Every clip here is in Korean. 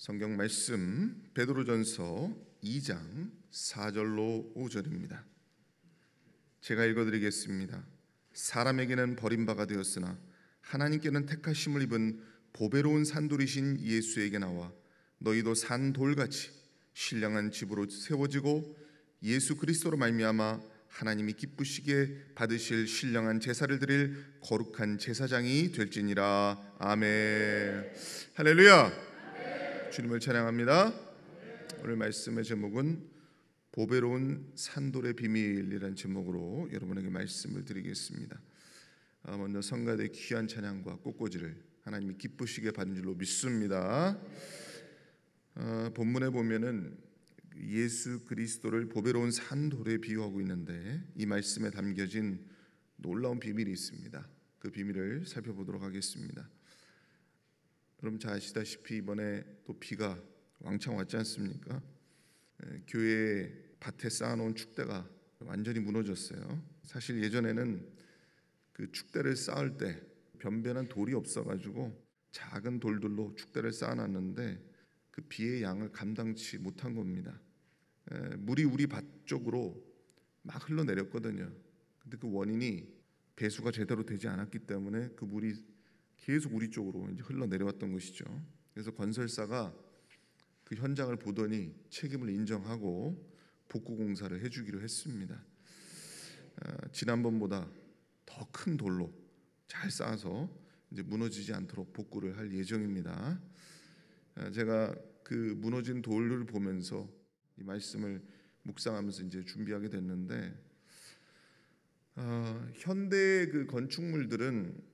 성경 말씀 베드로전서 2장 4절로 5절입니다. 제가 읽어드리겠습니다. 사람에게는 버림바가 되었으나 하나님께는 택하심을 입은 보배로운 산돌이신 예수에게 나와 너희도 산돌같이 신령한 집으로 세워지고 예수 그리스도로 말미암아 하나님이 기쁘시게 받으실 신령한 제사를 드릴 거룩한 제사장이 될지니라. 아멘. 할렐루야. 주님을 찬양합니다. 오늘 말씀의 제목은 보배로운 산돌의 비밀이라는 제목으로 여러분에게 말씀을 드리겠습니다. 먼저 성가대의 귀한 찬양과 꽃꽂이를 하나님이 기쁘시게 받은 줄로 믿습니다. 본문에 보면은 예수 그리스도를 보배로운 산돌에 비유하고 있는데 이 말씀에 담겨진 놀라운 비밀이 있습니다. 그 비밀을 살펴보도록 하겠습니다. 여러분 잘 아시다시피 이번에 또 비가 왕창 왔지 않습니까? 교회 밭에 쌓아놓은 축대가 완전히 무너졌어요. 사실 예전에는 그 축대를 쌓을 때 변변한 돌이 없어가지고 작은 돌들로 축대를 쌓아놨는데 그 비의 양을 감당치 못한 겁니다. 물이 우리 밭 쪽으로 막 흘러내렸거든요. 근데 그 원인이 배수가 제대로 되지 않았기 때문에 그 물이 계속 우리 쪽으로 이제 흘러내려왔던 것이죠. 그래서 건설사가 그 현장을 보더니 책임을 인정하고 복구 공사를 해주기로 했습니다. 지난번보다 더 큰 돌로 잘 쌓아서 이제 무너지지 않도록 복구를 할 예정입니다. 제가 그 무너진 돌을 보면서 이 말씀을 묵상하면서 이제 준비하게 됐는데, 현대의 그 건축물들은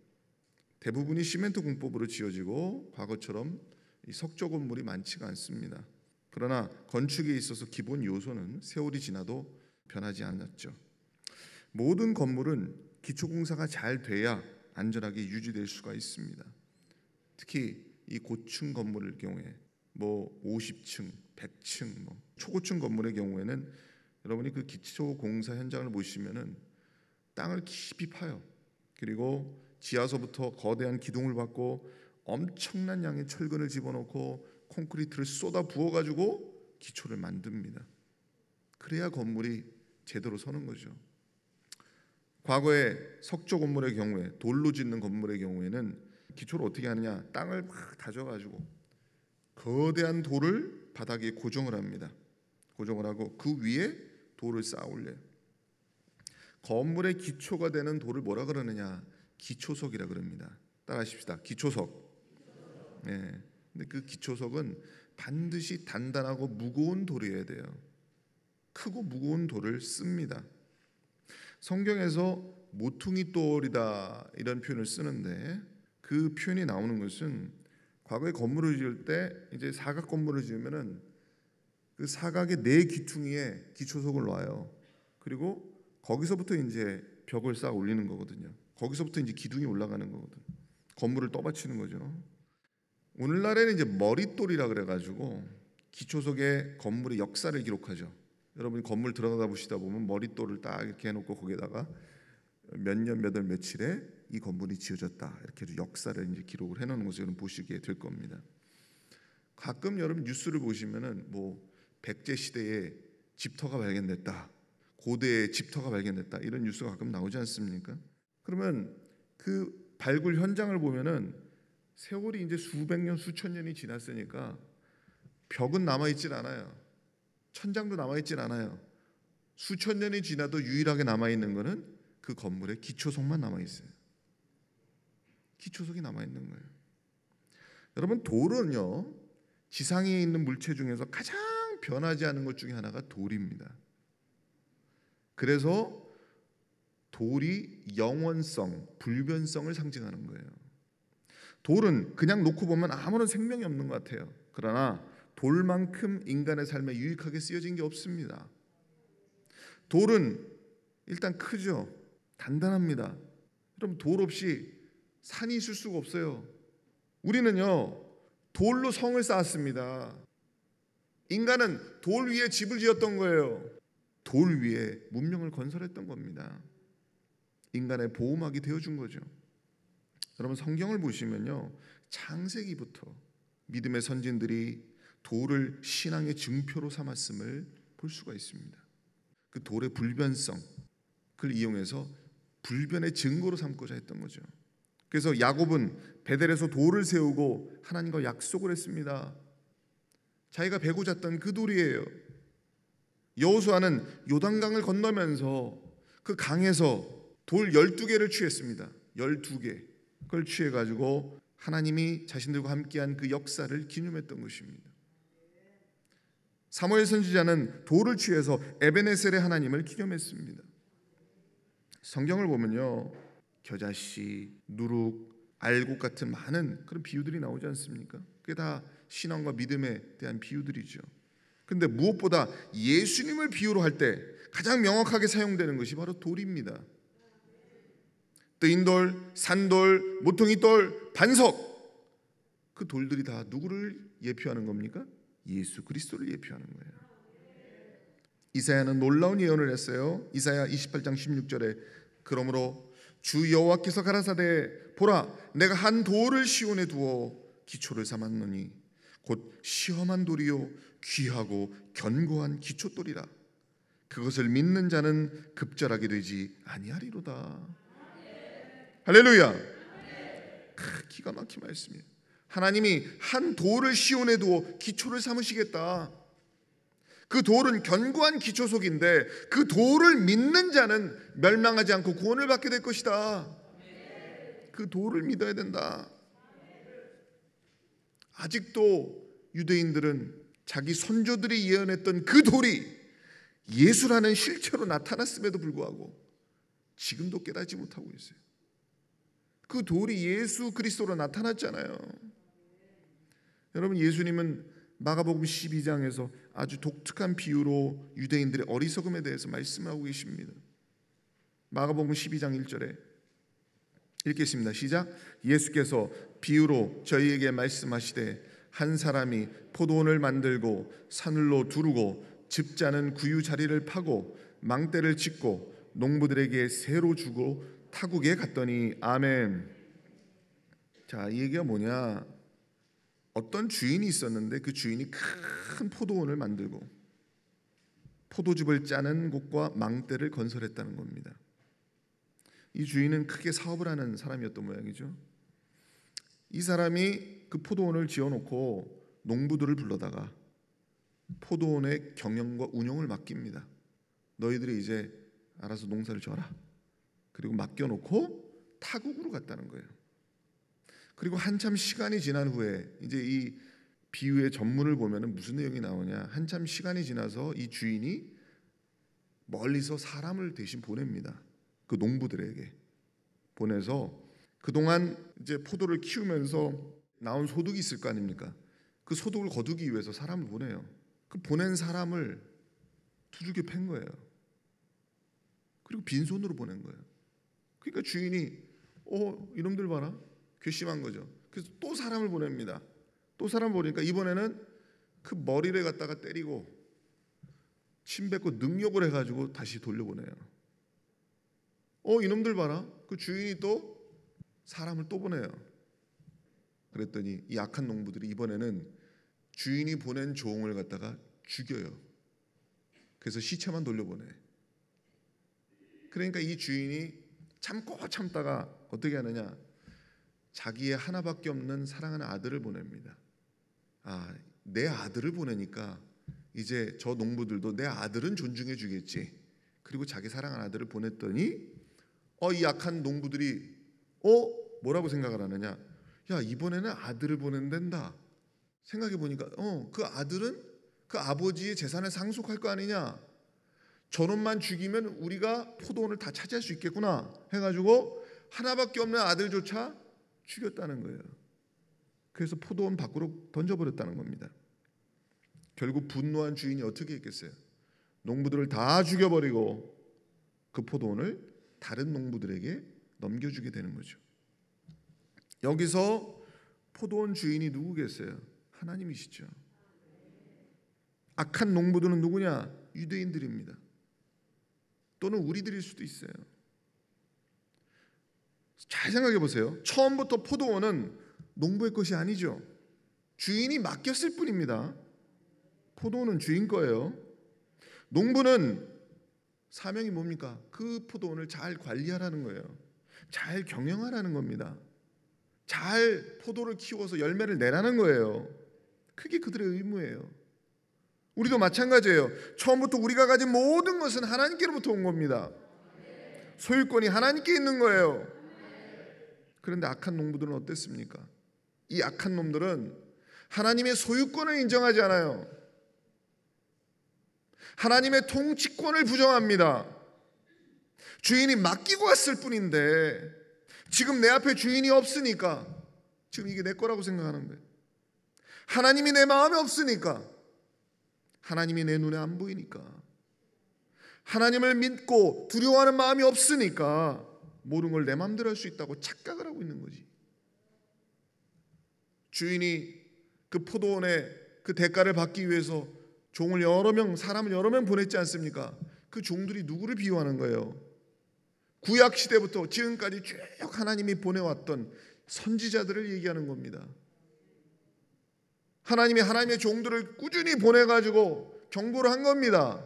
대부분이 시멘트 공법으로 지어지고 과거처럼 이 석조 건물이 많지가 않습니다. 그러나 건축에 있어서 기본 요소는 세월이 지나도 변하지 않았죠. 모든 건물은 기초 공사가 잘 돼야 안전하게 유지될 수가 있습니다. 특히 이 고층 건물의 경우에 50층, 100층, 초고층 건물의 경우에는 여러분이 그 기초 공사 현장을 보시면은 땅을 깊이 파요. 그리고 지하서부터 거대한 기둥을 받고 엄청난 양의 철근을 집어넣고 콘크리트를 쏟아 부어가지고 기초를 만듭니다. 그래야 건물이 제대로 서는 거죠. 과거에 석조 건물의 경우에 돌로 짓는 건물의 경우에는 기초를 어떻게 하느냐, 땅을 막 다져가지고 거대한 돌을 바닥에 고정을 합니다. 고정을 하고 그 위에 돌을 쌓아 올려요. 건물의 기초가 되는 돌을 뭐라 그러느냐, 기초석이라 그럽니다. 따라하십시다. 기초석. 네. 근데 그 기초석은 반드시 단단하고 무거운 돌이어야 돼요. 크고 무거운 돌을 씁니다. 성경에서 모퉁이 돌이다 이런 표현을 쓰는데 그 표현이 나오는 것은 과거에 건물을 지을 때 이제 사각 건물을 지으면은 그 사각의 네 기퉁이에 기초석을 놔요. 그리고 거기서부터 이제 벽을 쌓아 올리는 거거든요. 거기서부터 이제 기둥이 올라가는 거거든. 건물을 떠받치는 거죠. 오늘날에는 이제 머릿돌이라 그래가지고 기초석에 건물의 역사를 기록하죠. 여러분이 건물 들어가다 보시다 보면 머릿돌을 딱 이렇게 해놓고 거기에다가 몇 년 몇 월 며칠에 이 건물이 지어졌다 이렇게 역사를 이제 기록을 해놓는 것을 여러분 보시게 될 겁니다. 가끔 여러분 뉴스를 보시면은 백제 시대에 집터가 발견됐다, 고대의 집터가 발견됐다 이런 뉴스가 가끔 나오지 않습니까? 그러면 그 발굴 현장을 보면은 세월이 이제 수백 년, 수천 년이 지났으니까 벽은 남아있질 않아요. 천장도 남아있질 않아요. 수천 년이 지나도 유일하게 남아있는 거는 그 건물의 기초석만 남아있어요. 기초석이 남아있는 거예요. 여러분, 돌은요, 지상에 있는 물체 중에서 가장 변하지 않은 것 중에 하나가 돌입니다. 그래서 돌이 영원성, 불변성을 상징하는 거예요. 돌은 그냥 놓고 보면 아무런 생명이 없는 것 같아요. 그러나 돌만큼 인간의 삶에 유익하게 쓰여진 게 없습니다. 돌은 일단 크죠. 단단합니다. 그럼 돌 없이 산이 있을 수가 없어요. 우리는요, 돌로 성을 쌓았습니다. 인간은 돌 위에 집을 지었던 거예요. 돌 위에 문명을 건설했던 겁니다. 인간의 보호막이 되어준 거죠. 여러분 성경을 보시면요, 창세기부터 믿음의 선진들이 돌을 신앙의 증표로 삼았음을 볼 수가 있습니다. 그 돌의 불변성, 그걸 이용해서 불변의 증거로 삼고자 했던 거죠. 그래서 야곱은 베델에서 돌을 세우고 하나님과 약속을 했습니다. 자기가 베고 잤던 그 돌이에요. 여호수아는 요단강을 건너면서 그 강에서 돌 12개를 취했습니다. 12개. 그걸 취해가지고 하나님이 자신들과 함께한 그 역사를 기념했던 것입니다. 사무엘 선지자는 돌을 취해서 에베네셀의 하나님을 기념했습니다. 성경을 보면요, 겨자씨, 누룩, 알곡 같은 많은 그런 비유들이 나오지 않습니까? 그게 다 신앙과 믿음에 대한 비유들이죠. 그런데 무엇보다 예수님을 비유로 할 때 가장 명확하게 사용되는 것이 바로 돌입니다. 뜨인돌, 산돌, 모퉁이돌, 반석, 그 돌들이 다 누구를 예표하는 겁니까? 예수 그리스도를 예표하는 거예요. 이사야는 놀라운 예언을 했어요. 이사야 28장 16절에 그러므로 주 여호와께서 가라사대 보라 내가 한 돌을 시온에 두어 기초를 삼았노니 곧 시험한 돌이요 귀하고 견고한 기초돌이라 그것을 믿는 자는 급절하게 되지 아니하리로다. 할렐루야. 기가 막힌 말씀이에요. 하나님이 한 돌을 시온에 두어 기초를 삼으시겠다. 그 돌은 견고한 기초석인데 그 돌을 믿는 자는 멸망하지 않고 구원을 받게 될 것이다. 그 돌을 믿어야 된다. 아직도 유대인들은 자기 선조들이 예언했던 그 돌이 예수라는 실체로 나타났음에도 불구하고 지금도 깨닫지 못하고 있어요. 그 돌이 예수 그리스도로 나타났잖아요. 여러분, 예수님은 마가복음 12장에서 아주 독특한 비유로 유대인들의 어리석음에 대해서 말씀하고 계십니다. 마가복음 12장 1절에 읽겠습니다. 시작. 예수께서 비유로 저희에게 말씀하시되 한 사람이 포도원을 만들고 사늘로 두르고 즙자는 구유 자리를 파고 망대를 짓고 농부들에게 새로 주고 타국에 갔더니 아멘. 자, 이 얘기가 뭐냐? 어떤 주인이 있었는데 그 주인이 큰 포도원을 만들고 포도즙을 짜는 곳과 망대를 건설했다는 겁니다. 이 주인은 크게 사업을 하는 사람이었던 모양이죠. 이 사람이 그 포도원을 지어놓고 농부들을 불러다가 포도원의 경영과 운영을 맡깁니다. 너희들이 이제 알아서 농사를 져라. 그리고 맡겨놓고 타국으로 갔다는 거예요. 그리고 한참 시간이 지난 후에 이제 이 비유의 전문을 보면은 무슨 내용이 나오냐? 한참 시간이 지나서 이 주인이 멀리서 사람을 대신 보냅니다. 그 농부들에게 보내서 그동안 이제 포도를 키우면서 나온 소득이 있을 거 아닙니까? 그 소득을 거두기 위해서 사람을 보내요. 그 보낸 사람을 두들겨 팬 거예요. 그리고 빈손으로 보낸 거예요. 그러니까 주인이 이놈들 봐라. 괘씸한 거죠. 그래서 또 사람을 보냅니다. 또 사람 보니까 이번에는 그 머리를 갖다가 때리고 침 뱉고 능욕을 해가지고 다시 돌려보내요. 이놈들 봐라. 그 주인이 또 사람을 또 보내요. 그랬더니 이 악한 농부들이 이번에는 주인이 보낸 종을 갖다가 죽여요. 그래서 시체만 돌려보내. 그러니까 이 주인이 참고 참다가 어떻게 하느냐? 자기의 하나밖에 없는 사랑하는 아들을 보냅니다. 내 아들을 보내니까 이제 저 농부들도 내 아들은 존중해 주겠지. 그리고 자기 사랑하는 아들을 보냈더니 이 약한 농부들이 뭐라고 생각을 하느냐? 야, 이번에는 아들을 보낸단다. 생각해 보니까 그 아들은 그 아버지의 재산을 상속할 거 아니냐? 저놈만 죽이면 우리가 포도원을 다 차지할 수 있겠구나 해가지고 하나밖에 없는 아들조차 죽였다는 거예요. 그래서 포도원 밖으로 던져버렸다는 겁니다. 결국 분노한 주인이 어떻게 했겠어요? 농부들을 다 죽여버리고 그 포도원을 다른 농부들에게 넘겨주게 되는 거죠. 여기서 포도원 주인이 누구겠어요? 하나님이시죠. 악한 농부들은 누구냐? 유대인들입니다. 또는 우리들일 수도 있어요. 잘 생각해 보세요. 처음부터 포도원은 농부의 것이 아니죠. 주인이 맡겼을 뿐입니다. 포도원은 주인 거예요. 농부는 사명이 뭡니까? 그 포도원을 잘 관리하라는 거예요. 잘 경영하라는 겁니다. 잘 포도를 키워서 열매를 내라는 거예요. 그게 그들의 의무예요. 우리도 마찬가지예요. 처음부터 우리가 가진 모든 것은 하나님께로부터 온 겁니다. 소유권이 하나님께 있는 거예요. 그런데 악한 농부들은 어땠습니까? 이 악한 놈들은 하나님의 소유권을 인정하지 않아요. 하나님의 통치권을 부정합니다. 주인이 맡기고 왔을 뿐인데 지금 내 앞에 주인이 없으니까 지금 이게 내 거라고 생각하는 거예요. 하나님이 내 마음에 없으니까, 하나님이 내 눈에 안 보이니까, 하나님을 믿고 두려워하는 마음이 없으니까 모든 걸 내 마음대로 할 수 있다고 착각을 하고 있는 거지. 주인이 그 포도원에 그 대가를 받기 위해서 종을 여러 명, 사람을 여러 명 보냈지 않습니까? 그 종들이 누구를 비유하는 거예요? 구약 시대부터 지금까지 쭉 하나님이 보내왔던 선지자들을 얘기하는 겁니다. 하나님이 하나님의 종들을 꾸준히 보내가지고 경고를 한 겁니다.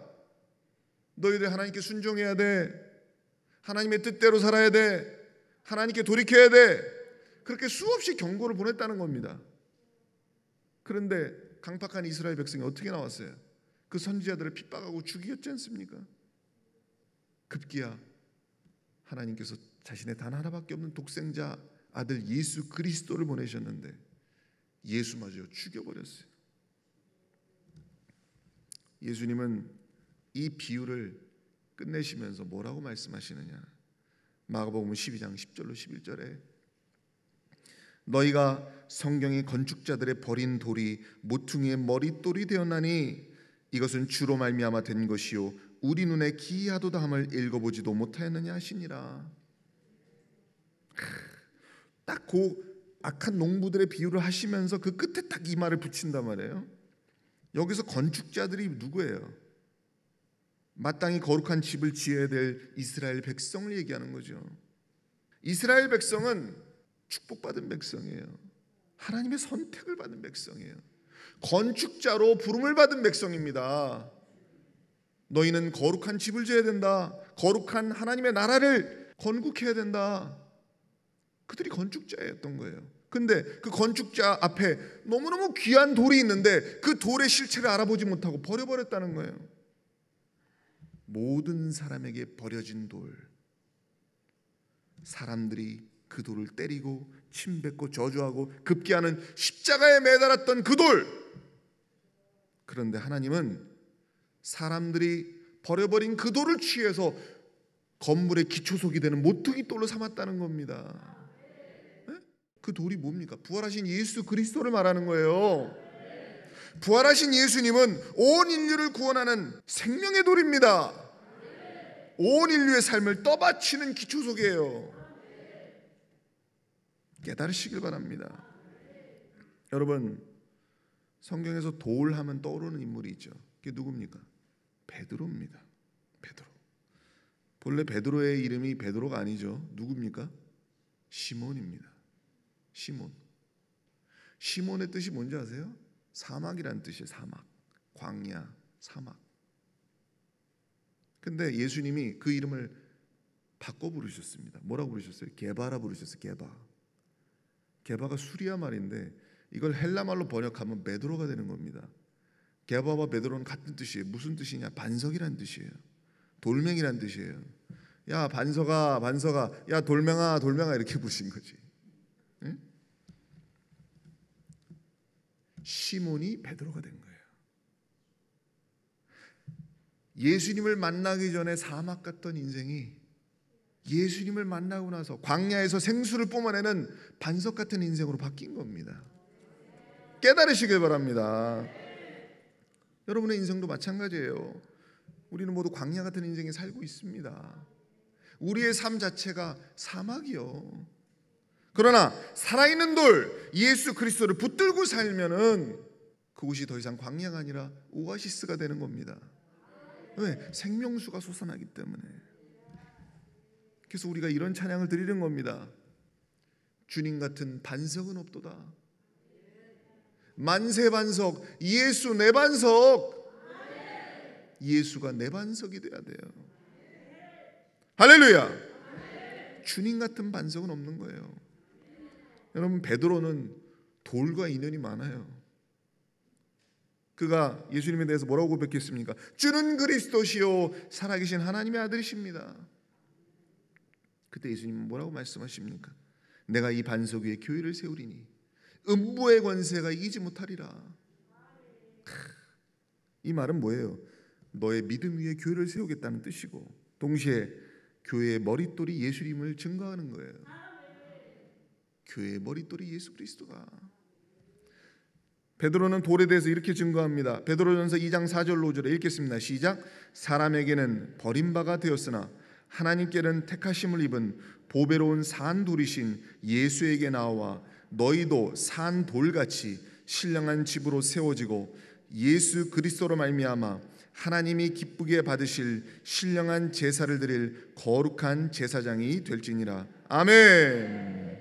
너희들 하나님께 순종해야 돼. 하나님의 뜻대로 살아야 돼. 하나님께 돌이켜야 돼. 그렇게 수없이 경고를 보냈다는 겁니다. 그런데 강팍한 이스라엘 백성이 어떻게 나왔어요? 그 선지자들을 핍박하고 죽이었지 않습니까? 급기야 하나님께서 자신의 단 하나밖에 없는 독생자 아들 예수 그리스도를 보내셨는데 예수마저 죽여버렸어요. 예수님은 이 비유를 끝내시면서 뭐라고 말씀하시느냐? 마가복음 12장 10절로 11절에 너희가 성경의 건축자들의 버린 돌이 모퉁이의 머릿돌이 되었나니 이것은 주로 말미암아 된 것이요 우리 눈에 기이하도다 함을 읽어보지도 못하였느냐 하시니라. 딱 그 악한 농부들의 비유를 하시면서 그 끝에 딱 이 말을 붙인단 말이에요. 여기서 건축자들이 누구예요? 마땅히 거룩한 집을 지어야 될 이스라엘 백성을 얘기하는 거죠. 이스라엘 백성은 축복받은 백성이에요. 하나님의 선택을 받은 백성이에요. 건축자로 부름을 받은 백성입니다. 너희는 거룩한 집을 지어야 된다. 거룩한 하나님의 나라를 건국해야 된다. 그들이 건축자였던 거예요. 근데 그 건축자 앞에 너무너무 귀한 돌이 있는데 그 돌의 실체를 알아보지 못하고 버려버렸다는 거예요. 모든 사람에게 버려진 돌. 사람들이 그 돌을 때리고 침뱉고 저주하고 급기야는 십자가에 매달았던 그 돌. 그런데 하나님은 사람들이 버려버린 그 돌을 취해서 건물의 기초속이 되는 모퉁이 돌로 삼았다는 겁니다. 그 돌이 뭡니까? 부활하신 예수 그리스도를 말하는 거예요. 부활하신 예수님은 온 인류를 구원하는 생명의 돌입니다. 온 인류의 삶을 떠받치는 기초속이에요. 깨달으시길 바랍니다. 여러분, 성경에서 돌 하면 떠오르는 인물이 있죠. 그게 누굽니까? 베드로입니다. 베드로. 본래 베드로의 이름이 베드로가 아니죠. 누굽니까? 시몬입니다. 시몬. 시몬의 뜻이 뭔지 아세요? 사막이라는 뜻이에요. 사막, 광야, 사막. 근데 예수님이 그 이름을 바꿔 부르셨습니다. 뭐라고 부르셨어요? 게바라 부르셨어요. 게바. 게바가 수리아 말인데 이걸 헬라 말로 번역하면 베드로가 되는 겁니다. 게바와 베드로는 같은 뜻이에요. 무슨 뜻이냐? 반석이라는 뜻이에요. 돌멩이라는 뜻이에요. 야 반석아, 반석아, 야 돌멩아, 돌멩아 이렇게 부르신 거지. 응? 시몬이 베드로가 된 거예요. 예수님을 만나기 전에 사막 같던 인생이 예수님을 만나고 나서 광야에서 생수를 뿜어내는 반석 같은 인생으로 바뀐 겁니다. 깨달으시길 바랍니다. 여러분의 인생도 마찬가지예요. 우리는 모두 광야 같은 인생에 살고 있습니다. 우리의 삶 자체가 사막이요. 그러나 살아있는 돌 예수 그리스도를 붙들고 살면은 그곳이 더 이상 광야가 아니라 오아시스가 되는 겁니다. 왜? 생명수가 솟아나기 때문에. 그래서 우리가 이런 찬양을 드리는 겁니다. 주님 같은 반석은 없도다. 만세반석, 예수 내 반석. 예수가 내 반석이 돼야 돼요. 할렐루야. 주님 같은 반석은 없는 거예요. 여러분, 베드로는 돌과 인연이 많아요. 그가 예수님에 대해서 뭐라고 고백했습니까? 주는 그리스도시요 살아계신 하나님의 아들이십니다. 그때 예수님은 뭐라고 말씀하십니까? 내가 이 반석 위에 교회를 세우리니 음부의 권세가 이기지 못하리라. 이 말은 뭐예요? 너의 믿음 위에 교회를 세우겠다는 뜻이고, 동시에 교회의 머릿돌이 예수님을 증거하는 거예요. 교회의 머릿돌이 예수 그리스도가. 베드로는 돌에 대해서 이렇게 증거합니다. 베드로전서 2장 4절 5절에 읽겠습니다. 시작. 사람에게는 버림바가 되었으나 하나님께는 택하심을 입은 보배로운 산돌이신 예수에게 나와 너희도 산돌같이 신령한 집으로 세워지고 예수 그리스도로 말미암아 하나님이 기쁘게 받으실 신령한 제사를 드릴 거룩한 제사장이 될지니라. 아멘.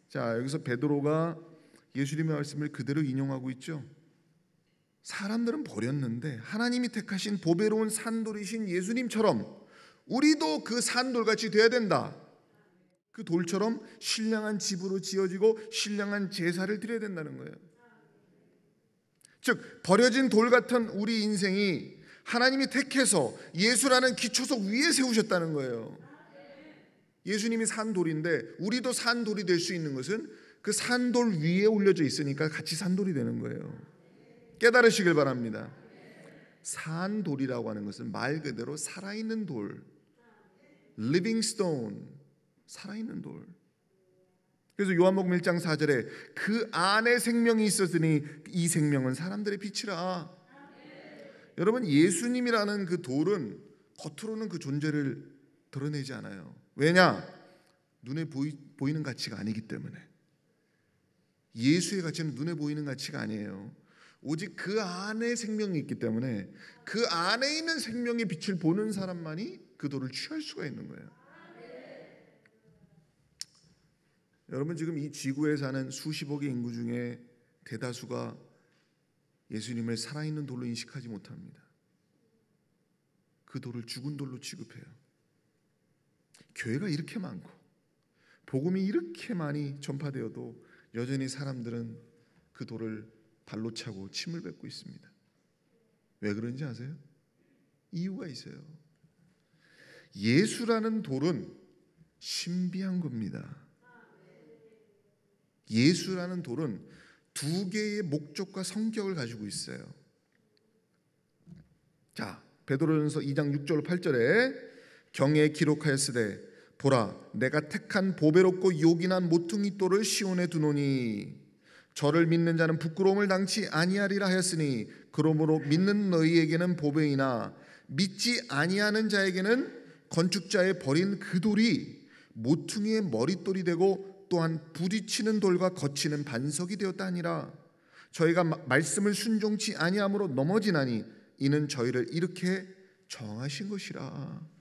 자, 여기서 베드로가 예수님의 말씀을 그대로 인용하고 있죠. 사람들은 버렸는데 하나님이 택하신 보배로운 산돌이신 예수님처럼 우리도 그 산돌같이 돼야 된다. 그 돌처럼 신령한 집으로 지어지고 신령한 제사를 드려야 된다는 거예요. 즉 버려진 돌 같은 우리 인생이 하나님이 택해서 예수라는 기초석 위에 세우셨다는 거예요. 예수님이 산돌인데 우리도 산돌이 될 수 있는 것은 그 산돌 위에 올려져 있으니까 같이 산돌이 되는 거예요. 깨달으시길 바랍니다. 산돌이라고 하는 것은 말 그대로 살아있는 돌, living stone, 살아있는 돌. 그래서 요한복음 1장 4절에 그 안에 생명이 있었으니 이 생명은 사람들의 빛이라. 여러분, 예수님이라는 그 돌은 겉으로는 그 존재를 드러내지 않아요. 왜냐? 눈에 보이는 가치가 아니기 때문에. 예수의 가치는 눈에 보이는 가치가 아니에요. 오직 그 안에 생명이 있기 때문에 그 안에 있는 생명의 빛을 보는 사람만이 그 돌을 취할 수가 있는 거예요. 여러분, 지금 이 지구에 사는 수십억의 인구 중에 대다수가 예수님을 살아있는 돌로 인식하지 못합니다. 그 돌을 죽은 돌로 취급해요. 교회가 이렇게 많고 복음이 이렇게 많이 전파되어도 여전히 사람들은 그 돌을 발로 차고 침을 뱉고 있습니다. 왜 그런지 아세요? 이유가 있어요. 예수라는 돌은 신비한 겁니다. 예수라는 돌은 두 개의 목적과 성격을 가지고 있어요. 자, 베드로전서 2장 6절 8절에 경에 기록하였으되 보라 내가 택한 보배롭고 요긴한 모퉁이 돌을 시온에 두노니 저를 믿는 자는 부끄러움을 당치 아니하리라 하였으니 그러므로 믿는 너희에게는 보배이나 믿지 아니하는 자에게는 건축자의 버린 그 돌이 모퉁이의 머릿돌이 되고 또한 부딪히는 돌과 거치는 반석이 되었다 하니라. 저희가 말씀을 순종치 아니함으로 넘어지나니 이는 저희를 이렇게 정하신 것이라.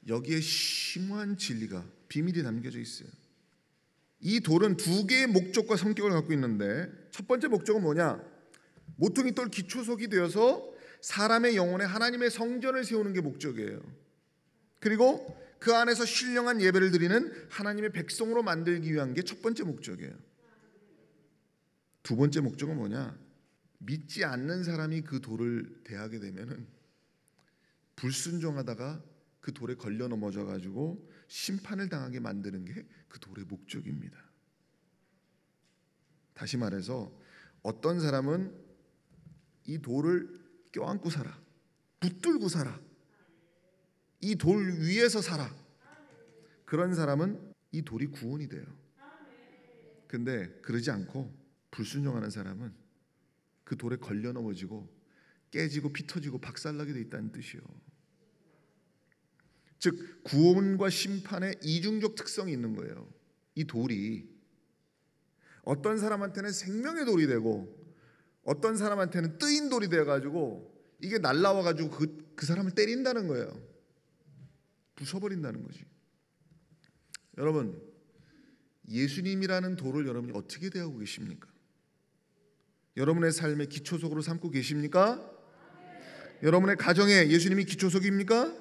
여기에 심오한 진리가 비밀이 담겨져 있어요. 이 돌은 두 개의 목적과 성격을 갖고 있는데 첫 번째 목적은 뭐냐? 모퉁이 돌 기초석이 되어서 사람의 영혼에 하나님의 성전을 세우는 게 목적이에요. 그리고 그 안에서 신령한 예배를 드리는 하나님의 백성으로 만들기 위한 게 첫 번째 목적이에요. 두 번째 목적은 뭐냐? 믿지 않는 사람이 그 돌을 대하게 되면은 불순종하다가 그 돌에 걸려 넘어져 가지고 심판을 당하게 만드는 게 그 돌의 목적입니다. 다시 말해서 어떤 사람은 이 돌을 껴안고 살아, 붙들고 살아, 이 돌 위에서 살아. 그런 사람은 이 돌이 구원이 돼요. 근데 그러지 않고 불순종하는 사람은 그 돌에 걸려 넘어지고 깨지고 피 터지고 박살나게 돼 있다는 뜻이요. 즉 구원과 심판의 이중적 특성이 있는 거예요. 이 돌이 어떤 사람한테는 생명의 돌이 되고 어떤 사람한테는 뜨인 돌이 되어가지고 이게 날라와가지고 그 사람을 때린다는 거예요. 부숴버린다는 거지. 여러분, 예수님이라는 돌을 여러분이 어떻게 대하고 계십니까? 여러분의 삶의 기초석으로 삼고 계십니까? 여러분의 가정에 예수님이 기초석입니까?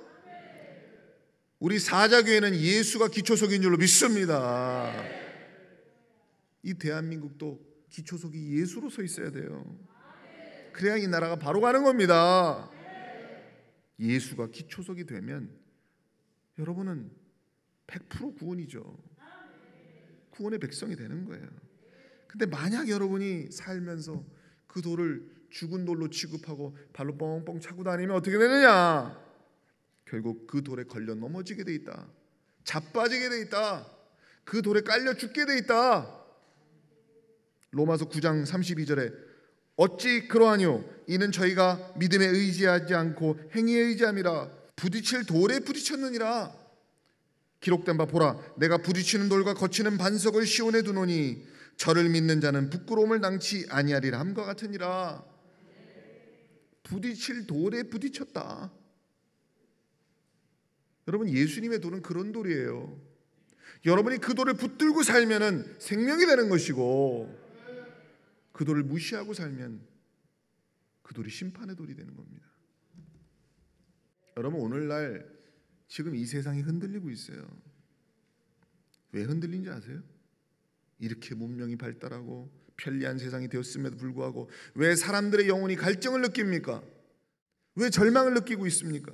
우리 사자교회는 예수가 기초석인 줄로 믿습니다. 이 대한민국도 기초석이 예수로 서 있어야 돼요. 그래야 이 나라가 바로 가는 겁니다. 예수가 기초석이 되면 여러분은 100% 구원이죠. 구원의 백성이 되는 거예요. 근데 만약 여러분이 살면서 그 돌을 죽은 돌로 취급하고 발로 뻥뻥 차고 다니면 어떻게 되느냐? 결국 그 돌에 걸려 넘어지게 돼 있다. 자빠지게 돼 있다. 그 돌에 깔려 죽게 돼 있다. 로마서 9장 32절에 어찌 그러하뇨? 이는 저희가 믿음에 의지하지 않고 행위에 의지함이라. 부딪힐 돌에 부딪혔느니라. 기록된 바 보라, 내가 부딪히는 돌과 거치는 반석을 시온에 두노니 저를 믿는 자는 부끄러움을 당치 아니하리라 함과 같으니라. 부딪힐 돌에 부딪혔다. 여러분, 예수님의 돌은 그런 돌이에요. 여러분이 그 돌을 붙들고 살면은 생명이 되는 것이고, 그 돌을 무시하고 살면 그 돌이 심판의 돌이 되는 겁니다. 여러분, 오늘날 지금 이 세상이 흔들리고 있어요. 왜 흔들린지 아세요? 이렇게 문명이 발달하고 편리한 세상이 되었음에도 불구하고 왜 사람들의 영혼이 갈증을 느낍니까? 왜 절망을 느끼고 있습니까?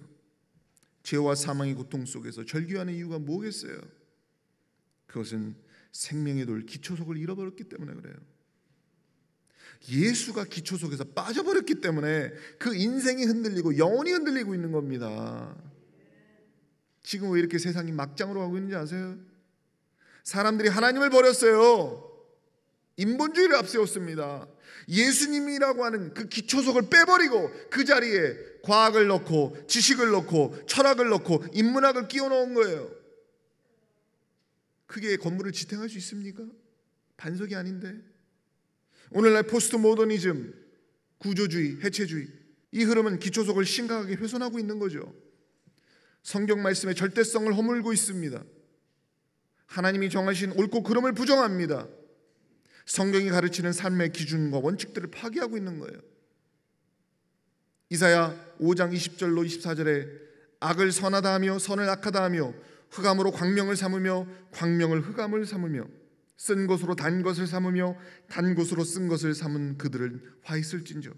죄와 사망의 고통 속에서 절규하는 이유가 뭐겠어요? 그것은 생명의 돌 기초석을 잃어버렸기 때문에 그래요. 예수가 기초석에서 빠져버렸기 때문에 그 인생이 흔들리고 영혼이 흔들리고 있는 겁니다. 지금 왜 이렇게 세상이 막장으로 가고 있는지 아세요? 사람들이 하나님을 버렸어요. 인본주의를 앞세웠습니다. 예수님이라고 하는 그 기초석을 빼버리고 그 자리에 과학을 넣고 지식을 넣고 철학을 넣고 인문학을 끼워 넣은 거예요. 그게 건물을 지탱할 수 있습니까? 반석이 아닌데. 오늘날 포스트 모더니즘, 구조주의, 해체주의, 이 흐름은 기초석을 심각하게 훼손하고 있는 거죠. 성경 말씀의 절대성을 허물고 있습니다. 하나님이 정하신 옳고 그름을 부정합니다. 성경이 가르치는 삶의 기준과 원칙들을 파기하고 있는 거예요. 이사야 5장 20절로 24절에 악을 선하다 하며 선을 악하다 하며 흑암으로 광명을 삼으며 광명을 흑암을 삼으며 쓴 것으로 단 것을 삼으며 단 것으로 쓴 것을 삼은 그들은 화 있을진저.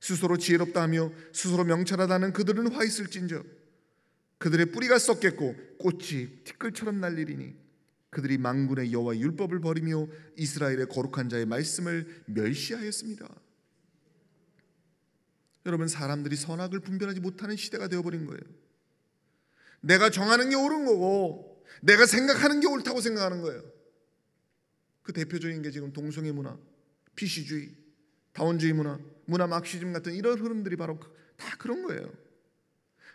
스스로 지혜롭다 하며 스스로 명철하다는 그들은 화 있을진저. 그들의 뿌리가 썩겠고 꽃이 티끌처럼 날리리니 그들이 만군의 여호와의 율법을 버리며 이스라엘의 거룩한 자의 말씀을 멸시하였습니다. 여러분, 사람들이 선악을 분별하지 못하는 시대가 되어버린 거예요. 내가 정하는 게 옳은 거고 내가 생각하는 게 옳다고 생각하는 거예요. 그 대표적인 게 지금 동성애 문화, PC주의, 다원주의 문화, 문화 막시즘 같은 이런 흐름들이 바로 다 그런 거예요.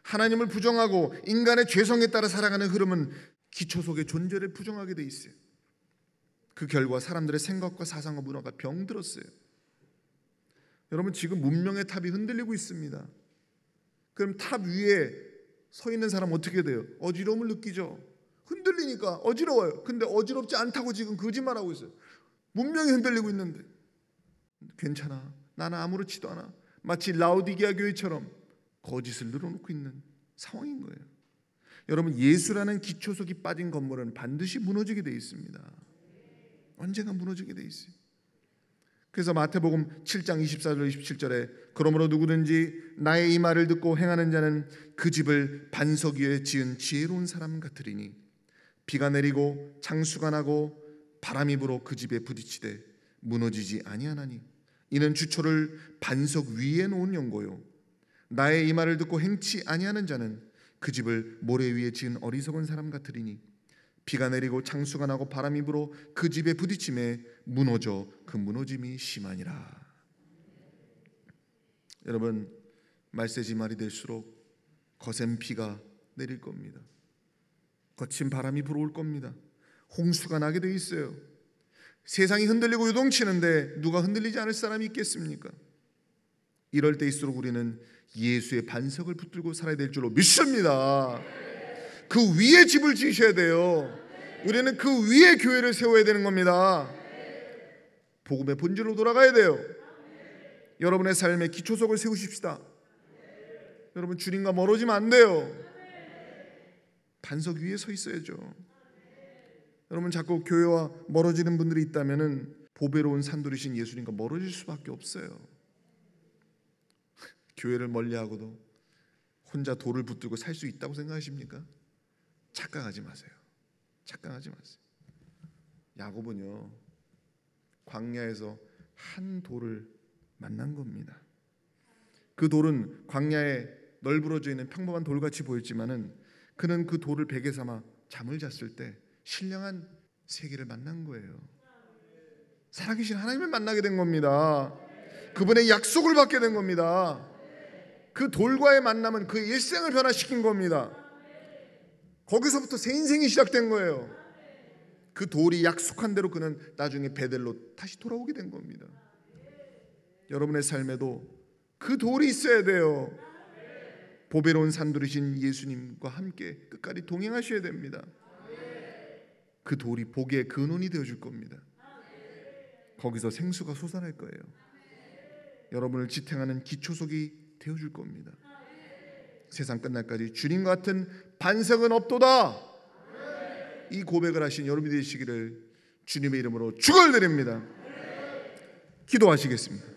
하나님을 부정하고 인간의 죄성에 따라 살아가는 흐름은 기초 속의 존재를 부정하게 돼 있어요. 그 결과 사람들의 생각과 사상과 문화가 병들었어요. 여러분, 지금 문명의 탑이 흔들리고 있습니다. 그럼 탑 위에 서 있는 사람 어떻게 돼요? 어지러움을 느끼죠. 흔들리니까 어지러워요. 근데 어지럽지 않다고 지금 거짓말하고 있어요. 문명이 흔들리고 있는데 괜찮아, 나는 아무렇지도 않아. 마치 라오디게아 교회처럼 거짓을 늘어놓고 있는 상황인 거예요. 여러분, 예수라는 기초석이 빠진 건물은 반드시 무너지게 돼 있습니다. 언젠가 무너지게 돼 있어요. 그래서 마태복음 7장 24절 27절에 그러므로 누구든지 나의 이 말을 듣고 행하는 자는 그 집을 반석 위에 지은 지혜로운 사람 같으리니 비가 내리고 창수가 나고 바람이 불어 그 집에 부딪히되 무너지지 아니하나니 이는 주초를 반석 위에 놓은 연고요 나의 이 말을 듣고 행치 아니하는 자는 그 집을 모래 위에 지은 어리석은 사람 같으리니 비가 내리고 창수가 나고 바람이 불어 그 집에 부딪힘에 무너져 그 무너짐이 심하니라. 여러분, 말세지 말이 될수록 거센 비가 내릴 겁니다. 거친 바람이 불어올 겁니다. 홍수가 나게 돼 있어요. 세상이 흔들리고 요동치는데 누가 흔들리지 않을 사람이 있겠습니까? 이럴 때일수록 우리는 예수의 반석을 붙들고 살아야 될 줄로 믿습니다. 그 위에 집을 지으셔야 돼요. 우리는 그 위에 교회를 세워야 되는 겁니다. 복음의 본질로 돌아가야 돼요. 여러분의 삶의 기초석을 세우십시다. 여러분 주님과 멀어지면 안 돼요. 반석 위에 서 있어야죠. 여러분 자꾸 교회와 멀어지는 분들이 있다면은 보배로운 산돌이신 예수님과 멀어질 수밖에 없어요. 교회를 멀리하고도 혼자 돌을 붙들고 살 수 있다고 생각하십니까? 착각하지 마세요. 착각하지 마세요. 야곱은요 광야에서 한 돌을 만난 겁니다. 그 돌은 광야에 널브러져 있는 평범한 돌같이 보였지만은 그는 그 돌을 베개 삼아 잠을 잤을 때 신령한 세계를 만난 거예요. 살아계신 하나님을 만나게 된 겁니다. 그분의 약속을 받게 된 겁니다. 그 돌과의 만남은 그의 일생을 변화시킨 겁니다. 거기서부터 새 인생이 시작된 거예요. 그 돌이 약속한 대로 그는 나중에 베델로 다시 돌아오게 된 겁니다. 여러분의 삶에도 그 돌이 있어야 돼요. 보배로운 산돌이신 예수님과 함께 끝까지 동행하셔야 됩니다. 그 돌이 복의 근원이 되어줄 겁니다. 거기서 생수가 솟아날 거예요. 여러분을 지탱하는 기초석이 되어줄 겁니다. 세상 끝날까지 주님 같은 반석은 없도다. 이 고백을 하신 여러분이 되시기를 주님의 이름으로 축원드립니다. 기도하시겠습니다.